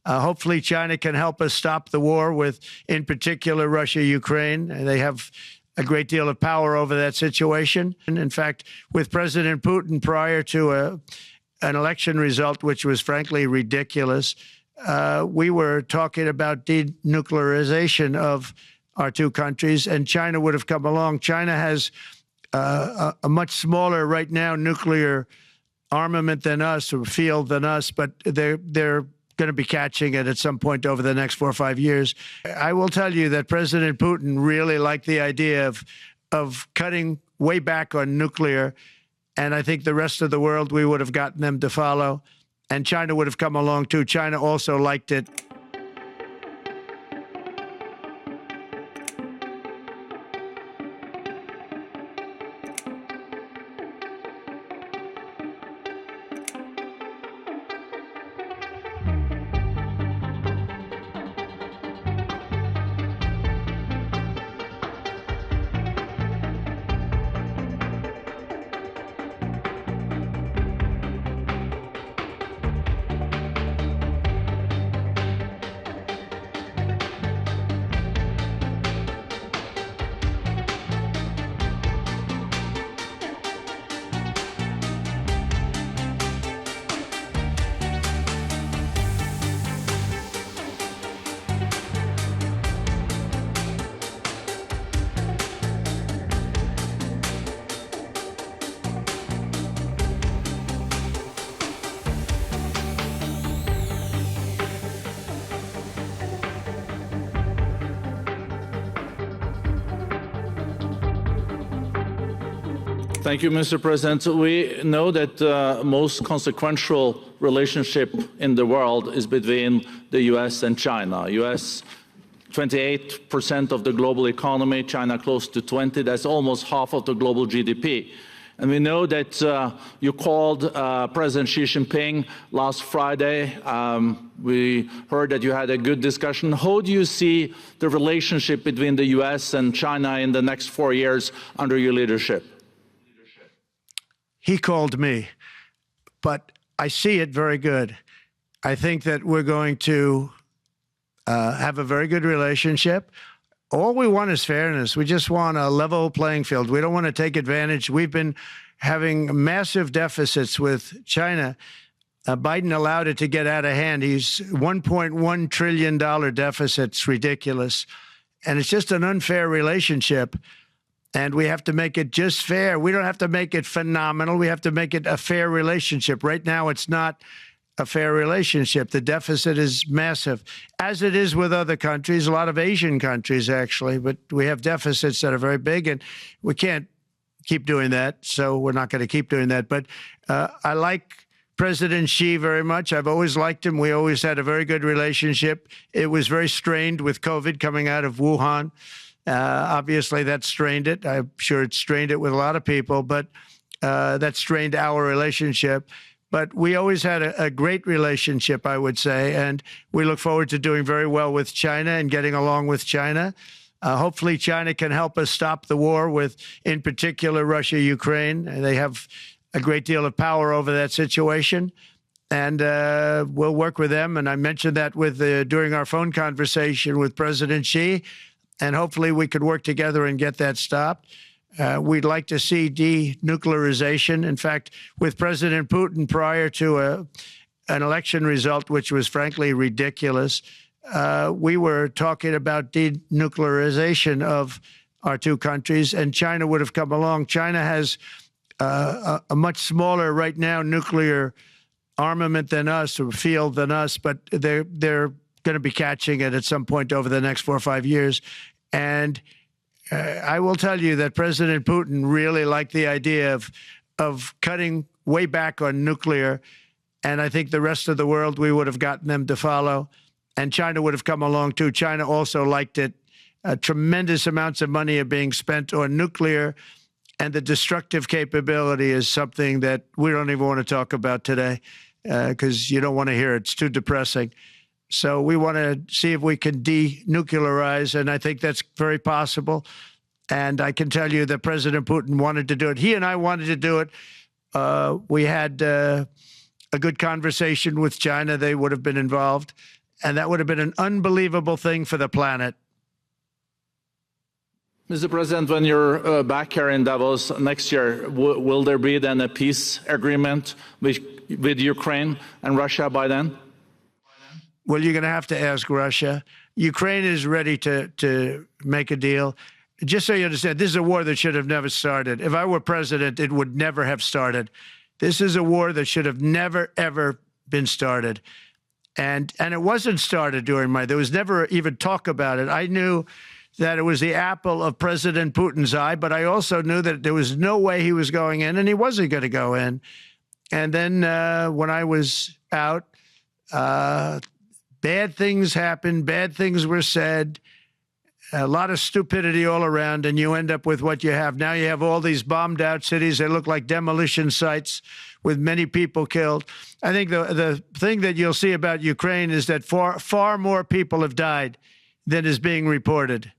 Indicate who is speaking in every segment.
Speaker 1: Hopefully, China can help us stop the war with, in particular, Russia, Ukraine. They have a great deal of power over that situation. And in fact, with President Putin, prior to an election result, which was frankly ridiculous, we were talking about denuclearization of our two countries, and China would have come along. China has a much smaller, right now, nuclear armament than us, or field than us, but they're going to be catching it at some point over the next 4 or 5 years. I will tell you that President Putin really liked the idea of cutting way back on nuclear, and I think the rest of the world, we would have gotten them to follow, and China would have come along too. China also liked it.
Speaker 2: Thank you, Mr. President. We know that the most consequential relationship in the world is between the US and China. US, 28% of the global economy, China close to 20%. That's almost half of the global GDP. And we know that you called President Xi Jinping last Friday. We heard that you had a good discussion. How do you see the relationship between the US and China in the next 4 years under your leadership?
Speaker 1: He called me, but I see it very good. I think that we're going to have a very good relationship. All we want is fairness. We just want a level playing field. We don't want to take advantage. We've been having massive deficits with China. Biden allowed it to get out of hand. He's $1.1 trillion deficit. It's ridiculous. And it's just an unfair relationship. And we have to make it just fair. We don't have to make it phenomenal. We have to make it a fair relationship. Right now, it's not a fair relationship. The deficit is massive, as it is with other countries, a lot of Asian countries, actually. But we have deficits that are very big, and we can't keep doing that. So we're not going to keep doing that. But I like President Xi very much. I've always liked him. We always had a very good relationship. It was very strained with COVID coming out of Wuhan. Obviously, that strained it. I'm sure it strained it with a lot of people, but that strained our relationship. But we always had a great relationship, I would say, and we look forward to doing very well with China and getting along with China. Hopefully, China can help us stop the war with, in particular, Russia, Ukraine. They have a great deal of power over that situation, and we'll work with them. And I mentioned that during our phone conversation with President Xi. And hopefully we could work together and get that stopped. We'd like to see denuclearization. In fact, with President Putin, prior to an election result, which was frankly ridiculous, we were talking about denuclearization of our two countries, and China would have come along. China has a much smaller, right now, nuclear armament than us, or field than us, but they're going to be catching it at some point over the next 4 or 5 years. And I will tell you that President Putin really liked the idea of cutting way back on nuclear. And I think the rest of the world, we would have gotten them to follow. And China would have come along too. China also liked it. Tremendous amounts of money are being spent on nuclear. And the destructive capability is something that we don't even want to talk about today because you don't want to hear it. It's too depressing. So we want to see if we can denuclearize, and I think that's very possible. And I can tell you that President Putin wanted to do it. He and I wanted to do it. We had a good conversation with China. They would have been involved. and that would have been an unbelievable thing for the planet.
Speaker 2: Mr. President, when you're back here in Davos next year, will there be then a peace agreement with Ukraine and Russia by then?
Speaker 1: Well, you're going to have to ask Russia. Ukraine is ready to make a deal. Just so you understand, this is a war that should have never started. If I were president, it would never have started. This is a war that should have never, ever been started. And it wasn't started during there was never even talk about it. I knew that it was the apple of President Putin's eye, but I also knew that there was no way he was going in, and he wasn't going to go in. And then when I was out, bad things happened, bad things were said, a lot of stupidity all around, and you end up with what you have. Now you have all these bombed out cities. They look like demolition sites with many people killed. I think the thing that you'll see about Ukraine is that far more people have died than is being reported.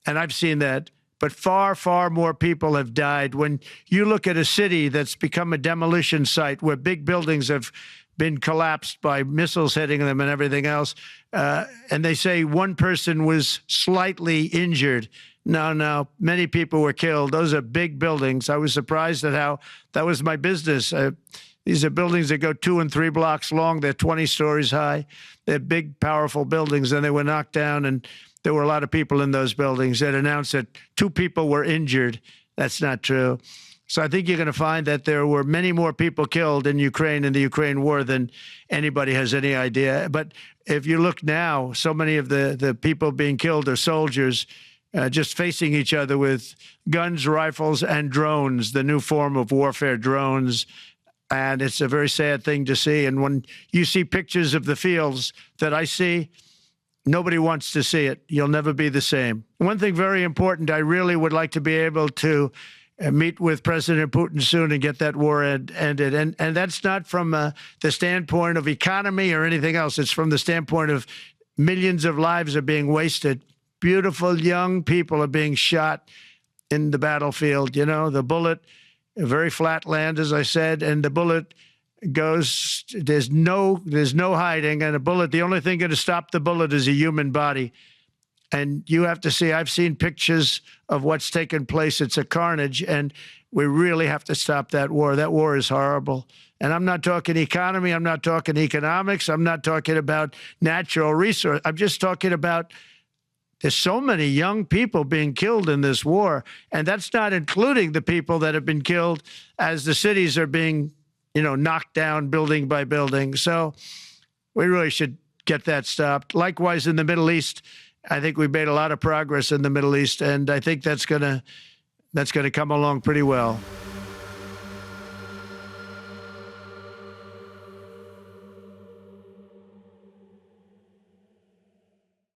Speaker 1: And I've seen that. But far, far more people have died. When you look at a city that's become a demolition site where big buildings have been collapsed by missiles hitting them and everything else, and they say one person was slightly injured. No, many people were killed. Those are big buildings. I was surprised at how that was my business. These are buildings that go 2 and 3 blocks long. They're 20 stories high. They're big, powerful buildings, and they were knocked down, and there were a lot of people in those buildings. That announced that 2 people were injured. That's not true. So I think you're going to find that there were many more people killed in Ukraine in the Ukraine war than anybody has any idea. But if you look now, so many of the people being killed are soldiers just facing each other with guns, rifles, and drones, the new form of warfare, drones. And it's a very sad thing to see. And when you see pictures of the fields that I see, nobody wants to see it. You'll never be the same. One thing very important, I really would like to be able to meet with President Putin soon and get that war ended. And that's not from the standpoint of economy or anything else. It's from the standpoint of millions of lives are being wasted. Beautiful young people are being shot in the battlefield. You know, the bullet, very flat land, as I said, and the bullet goes, there's no hiding. And a bullet, the only thing going to stop the bullet is a human body. And you have to see, I've seen pictures of what's taken place. It's a carnage, and we really have to stop that war. That war is horrible. And I'm not talking economy. I'm not talking economics. I'm not talking about natural resource. I'm just talking about there's so many young people being killed in this war. And that's not including the people that have been killed as the cities are being, knocked down building by building. So we really should get that stopped. Likewise, in the Middle East, I think we've made a lot of progress in the Middle East, and I think that's going to come along pretty well.